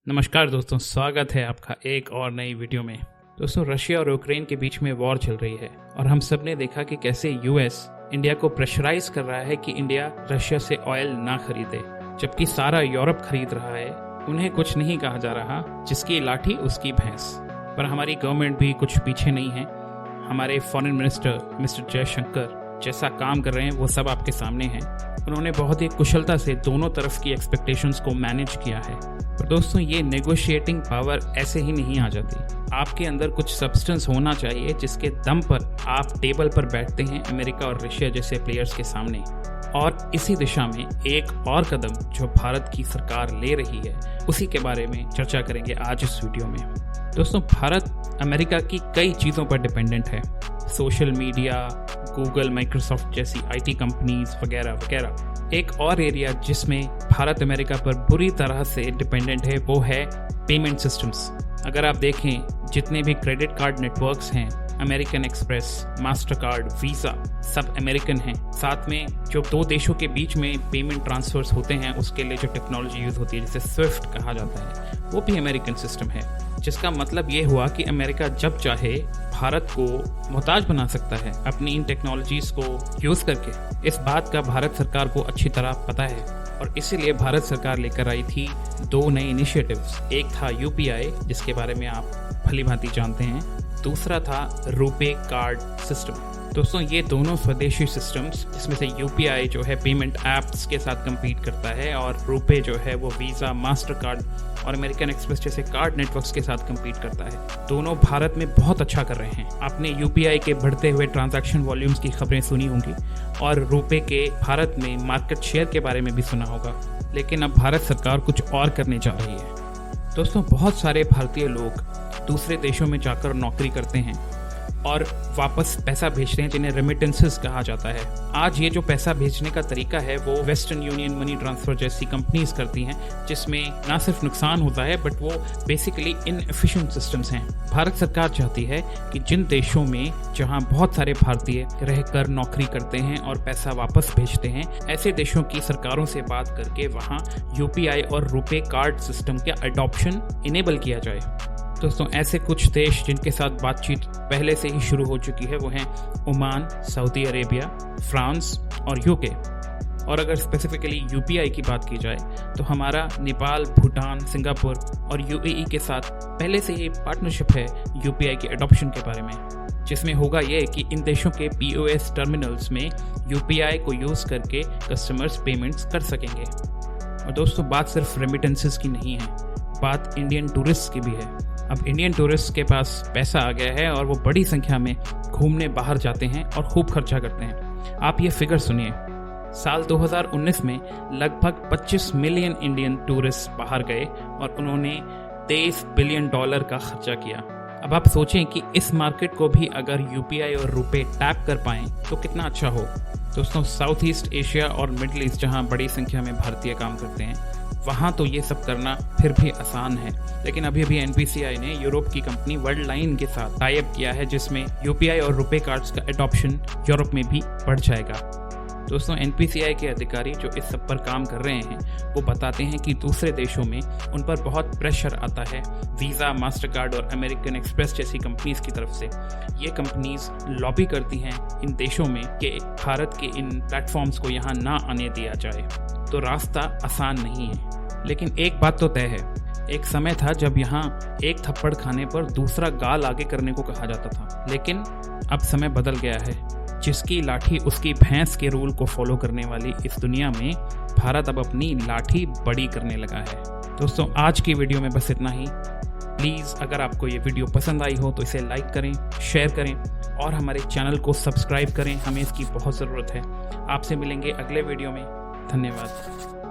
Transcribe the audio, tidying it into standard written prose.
नमस्कार दोस्तों, स्वागत है आपका एक और नई वीडियो में। दोस्तों, रशिया और यूक्रेन के बीच में वॉर चल रही है और हम सब ने देखा कि कैसे यूएस इंडिया को प्रेशराइज कर रहा है कि इंडिया रशिया से ऑयल ना खरीदे, जबकि सारा यूरोप खरीद रहा है। उन्हें कुछ नहीं कहा जा रहा, जिसकी लाठी उसकी भैंस। पर हमारी गवर्नमेंट भी कुछ पीछे नहीं है। हमारे फॉरेन मिनिस्टर मिस्टर जयशंकर जैसा काम कर रहे हैं वो सब आपके सामने है। उन्होंने बहुत ही कुशलता से दोनों तरफ की एक्सपेक्टेशंस को मैनेज किया है। पर दोस्तों, ये नेगोशिएटिंग पावर ऐसे ही नहीं आ जाती। आपके अंदर कुछ सब्सटेंस होना चाहिए जिसके दम पर आप टेबल पर बैठते हैं अमेरिका और रशिया जैसे प्लेयर्स के सामने। और इसी दिशा में एक और कदम जो भारत की सरकार ले रही है, उसी के बारे में चर्चा करेंगे आज इस वीडियो में। दोस्तों, भारत अमेरिका की कई चीज़ों पर डिपेंडेंट है। सोशल मीडिया, गूगल, माइक्रोसॉफ्ट जैसी आईटी कंपनीज वगैरह वगैरह। एक और एरिया जिसमें भारत अमेरिका पर बुरी तरह से डिपेंडेंट है वो है पेमेंट सिस्टम्स। अगर आप देखें, जितने भी क्रेडिट कार्ड नेटवर्क्स हैं, American express, master card, visa, सब अमेरिकन हैं। साथ में जो दो देशों के बीच में पेमेंट ट्रांसफर्स होते हैं उसके लिए जो टेक्नोलॉजी यूज़ होती है, जिसे स्विफ्ट कहा जाता है, वो भी अमेरिकन सिस्टम है। जिसका मतलब ये हुआ कि अमेरिका जब चाहे भारत को मोहताज बना सकता है अपनी इन टेक्नोलॉजीज़ को यूज़ करके। इस बात का भारत सरकार को अच्छी तरह पता है और इसीलिए भारत सरकार लेकर आई थी दो नए इनिशिएटिव्स। एक था यूपीआई, जिसके बारे में आप भली भांति जानते हैं। दूसरा था रुपे कार्ड सिस्टम। दोस्तों, ये दोनों स्वदेशी सिस्टम्स, जिसमें से यूपीआई जो है पेमेंट ऐप्स के साथ compete करता है और रुपे जो है वो वीज़ा, मास्टर कार्ड और अमेरिकन एक्सप्रेस जैसे कार्ड नेटवर्क्स के साथ compete करता है। दोनों भारत में बहुत अच्छा कर रहे हैं। आपने यूपीआई के बढ़ते हुए ट्रांजैक्शन वॉल्यूम्स की खबरें सुनी होंगी और रुपे के भारत में मार्केट शेयर के बारे में भी सुना होगा। लेकिन अब भारत सरकार कुछ और करने जा रही है। दोस्तों, बहुत सारे भारतीय लोग दूसरे देशों में जाकर नौकरी करते हैं और वापस पैसा भेजते हैं, जिन्हें रेमिटेंसेस कहा जाता है। आज ये जो पैसा भेजने का तरीका है वो वेस्टर्न यूनियन, मनी ट्रांसफ़र जैसी कंपनीज करती हैं, जिसमें ना सिर्फ नुकसान होता है बट वो बेसिकली इनएफिशिएंट सिस्टम्स हैं। भारत सरकार चाहती है कि जिन देशों में जहां बहुत सारे भारतीय रहकर नौकरी करते हैं और पैसा वापस भेजते हैं, ऐसे देशों की सरकारों से बात करके वहाँ यूपीआई और रुपे कार्ड सिस्टम के अडॉप्शन इनेबल किया जाए। दोस्तों, ऐसे कुछ देश जिनके साथ बातचीत पहले से ही शुरू हो चुकी है वो हैं ओमान, सऊदी अरेबिया, फ्रांस और यूके। और अगर स्पेसिफिकली यूपीआई की बात की जाए तो हमारा नेपाल, भूटान, सिंगापुर और यूएई के साथ पहले से ही पार्टनरशिप है यूपीआई के अडॉप्शन के बारे में, जिसमें होगा ये कि इन देशों के पीओएस टर्मिनल्स में यूपीआई को यूज़ करके कस्टमर्स पेमेंट्स कर सकेंगे। और दोस्तों, बात सिर्फ रेमिटेंसेस की नहीं है, बात इंडियन टूरिस्ट की भी है। अब इंडियन टूरिस्ट के पास पैसा आ गया है और वो बड़ी संख्या में घूमने बाहर जाते हैं और खूब खर्चा करते हैं। आप ये फिगर सुनिए, साल 2019 में लगभग 25 मिलियन इंडियन टूरिस्ट बाहर गए और उन्होंने $23 बिलियन का खर्चा किया। अब आप सोचें कि इस मार्केट को भी अगर यूपीआई और रुपे टैप कर पाएँ तो कितना अच्छा हो। दोस्तों, साउथ ईस्ट एशिया और मिडिल ईस्ट, जहाँ बड़ी संख्या में भारतीय काम करते हैं, वहाँ तो ये सब करना फिर भी आसान है। लेकिन अभी एनपीसीआई ने यूरोप की कंपनी वर्ल्डलाइन के साथ टाई अप किया है, जिसमें यूपीआई और रुपे कार्ड्स का एडॉप्शन यूरोप में भी बढ़ जाएगा। दोस्तों, एनपीसीआई के अधिकारी जो इस सब पर काम कर रहे हैं वो बताते हैं कि दूसरे देशों में उन पर बहुत प्रेशर आता है वीज़ा, मास्टर कार्ड और अमेरिकन एक्सप्रेस जैसी कंपनीज की तरफ से। ये कंपनीज लॉबी करती हैं इन देशों में कि भारत के इन प्लेटफॉर्म्स को यहाँ ना आने दिया जाए। तो रास्ता आसान नहीं है, लेकिन एक बात तो तय है, एक समय था जब यहाँ एक थप्पड़ खाने पर दूसरा गाल आगे करने को कहा जाता था। लेकिन अब समय बदल गया है। जिसकी लाठी उसकी भैंस के रूल को फॉलो करने वाली इस दुनिया में भारत अब अपनी लाठी बड़ी करने लगा है। दोस्तों, आज की वीडियो में बस इतना ही। प्लीज़, अगर आपको ये वीडियो पसंद आई हो तो इसे लाइक करें, शेयर करें और हमारे चैनल को सब्सक्राइब करें। हमें इसकी बहुत ज़रूरत है। आपसे मिलेंगे अगले वीडियो में। धन्यवाद।